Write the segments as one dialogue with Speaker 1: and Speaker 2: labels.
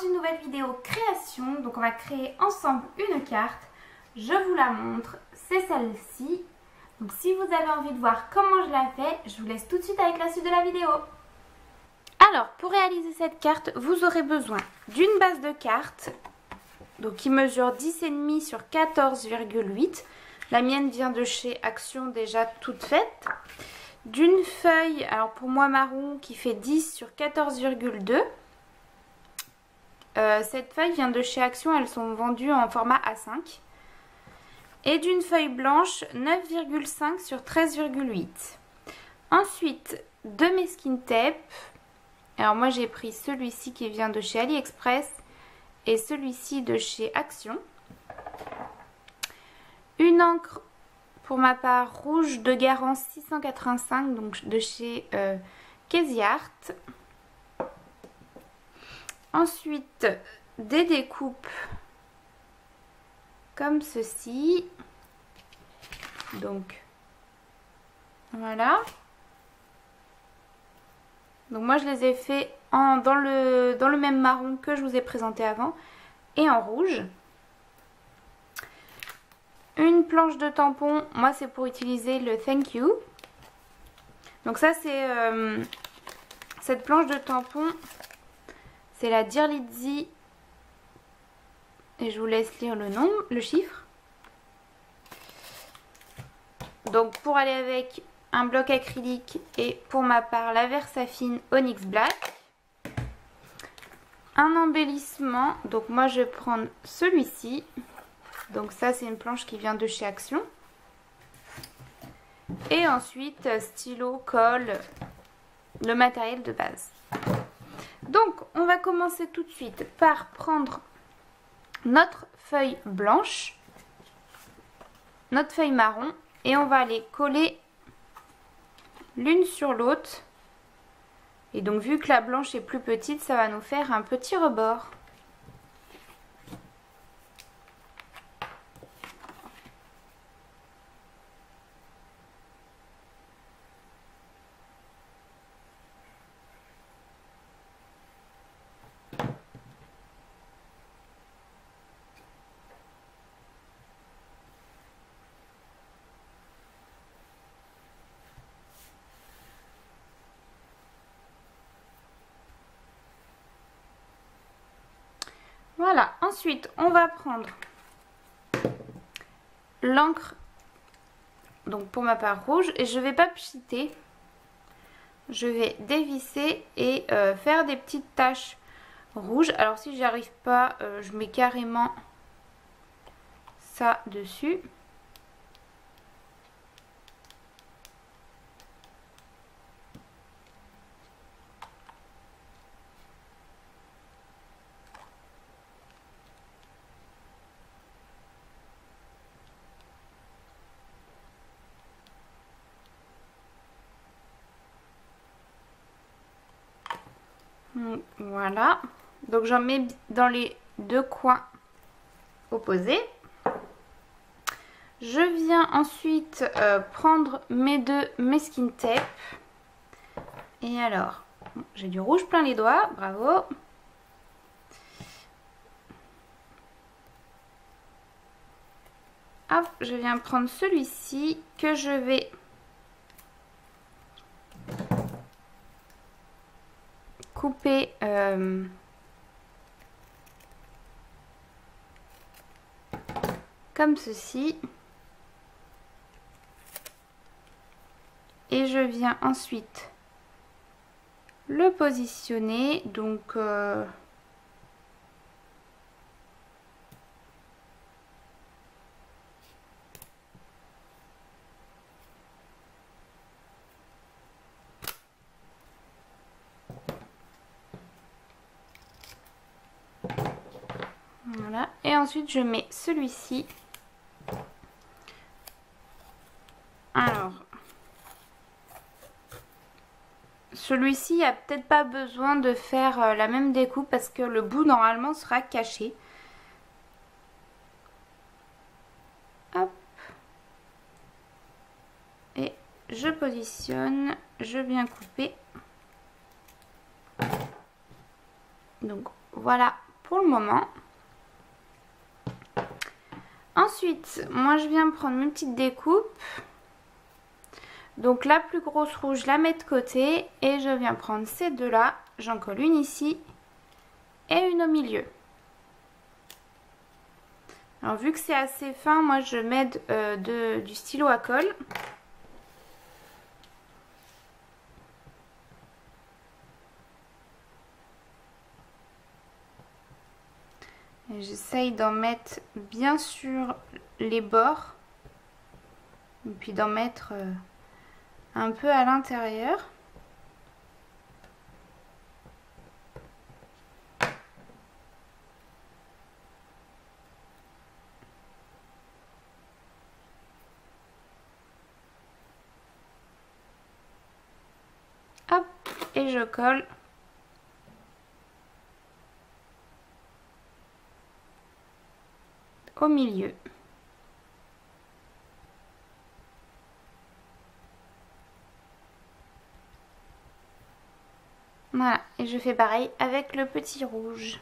Speaker 1: une nouvelle vidéo création. Donc on va créer ensemble une carte. Je vous la montre, c'est celle-ci. Donc si vous avez envie de voir comment je la fais, je vous laisse tout de suite avec la suite de la vidéo. Alors pour réaliser cette carte, vous aurez besoin d'une base de carte. Donc qui mesure 10,5 sur 14,8. La mienne vient de chez Action déjà toute faite. D'une feuille, alors pour moi marron, qui fait 10 sur 14,2. Cette feuille vient de chez Action, elles sont vendues en format A5. Et d'une feuille blanche 9,5 sur 13,8. Ensuite, de masking tape. Alors moi j'ai pris celui-ci qui vient de chez AliExpress et celui-ci de chez Action. Une encre pour ma part rouge de Garance 685, donc de chez Crazy Art. Ensuite, des découpes comme ceci. Donc, voilà. Donc moi je les ai fait dans le même marron que je vous ai présenté avant et en rouge. Une planche de tampon, moi c'est pour utiliser le Thank You. Donc ça c'est cette planche de tampon, c'est la Dear Lizzy et je vous laisse lire le nom, le chiffre. Donc pour aller avec un bloc acrylique et pour ma part la Versafine Onyx Black. Un embellissement, donc moi je vais prendre celui-ci. Donc ça c'est une planche qui vient de chez Action. Et ensuite stylo, colle, le matériel de base. Donc on va commencer tout de suite par prendre notre feuille blanche, notre feuille marron et on va les coller l'une sur l'autre. Et donc vu que la blanche est plus petite, ça va nous faire un petit rebord. Voilà, ensuite on va prendre l'encre, donc pour ma part rouge, et je vais pas pchiter, je vais dévisser et faire des petites taches rouges. Alors si j'y arrive pas, je mets carrément ça dessus. Voilà, donc j'en mets dans les deux coins opposés. Je viens ensuite prendre mes deux masking tape. Et alors, j'ai du rouge plein les doigts, bravo. Hop, je viens prendre celui-ci que je vais couper comme ceci. Et je viens ensuite le positionner. Donc voilà. Et ensuite je mets celui-ci. Alors celui-ci, il n'y a peut-être pas besoin de faire la même découpe parce que le bout normalement sera caché. Hop. Et je positionne, je viens couper. Donc voilà pour le moment. Ensuite, moi je viens prendre mes petites découpes. Donc la plus grosse rouge, je la mets de côté et je viens prendre ces deux là. J'en colle une ici et une au milieu. Alors vu que c'est assez fin, moi je mets du stylo à colle. J'essaye d'en mettre bien sur les bords. Et puis d'en mettre un peu à l'intérieur. Hop, et je colle. Au milieu. Voilà, et je fais pareil avec le petit rouge.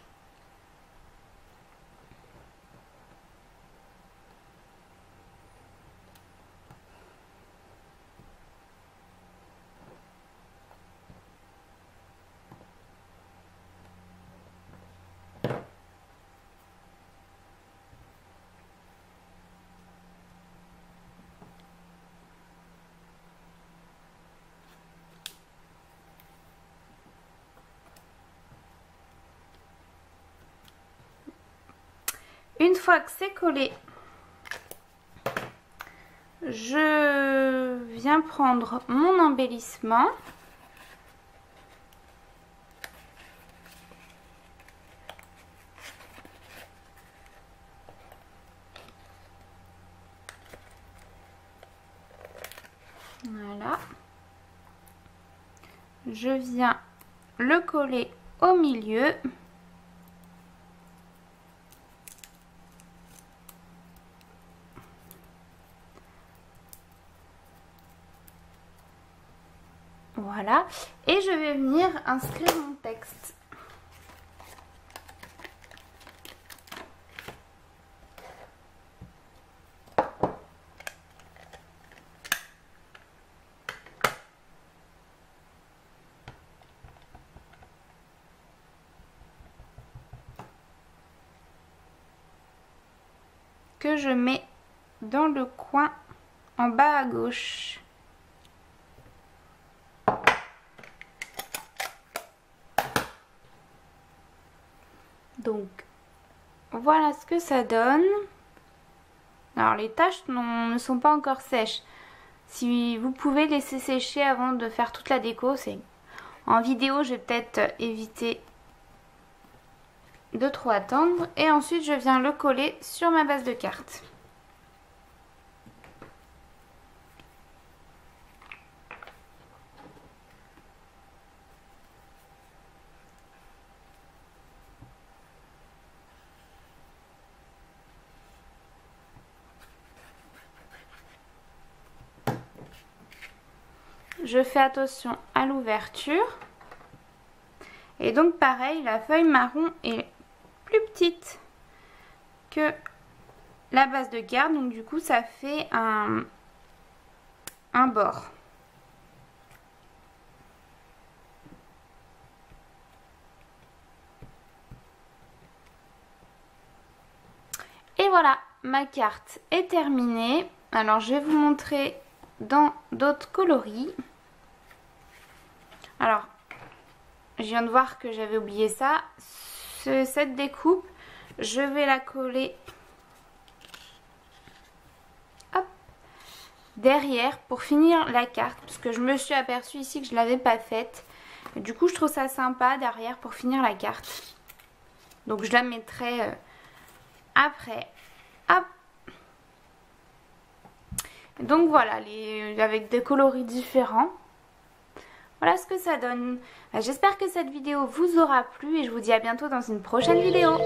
Speaker 1: Une fois que c'est collé, je viens prendre mon embellissement. Voilà. Je viens le coller au milieu. Voilà, et je vais venir inscrire mon texte. Que je mets dans le coin en bas à gauche. Donc voilà ce que ça donne. Alors les taches ne sont pas encore sèches. Si vous pouvez laisser sécher avant de faire toute la déco, c'est en vidéo, je vais peut-être éviter de trop attendre. Et ensuite je viens le coller sur ma base de carte. Je fais attention à l'ouverture. Et donc pareil, la feuille marron est plus petite que la base de carte. Donc du coup ça fait un bord. Et voilà, ma carte est terminée. Alors je vais vous montrer dans d'autres coloris. Alors, je viens de voir que j'avais oublié ça. Cette découpe, je vais la coller hop, derrière pour finir la carte. Parce que je me suis aperçue ici que je ne l'avais pas faite. Et du coup, je trouve ça sympa derrière pour finir la carte. Donc, je la mettrai après. Hop. Donc voilà, avec des coloris différents. Voilà ce que ça donne. J'espère que cette vidéo vous aura plu et je vous dis à bientôt dans une prochaine vidéo.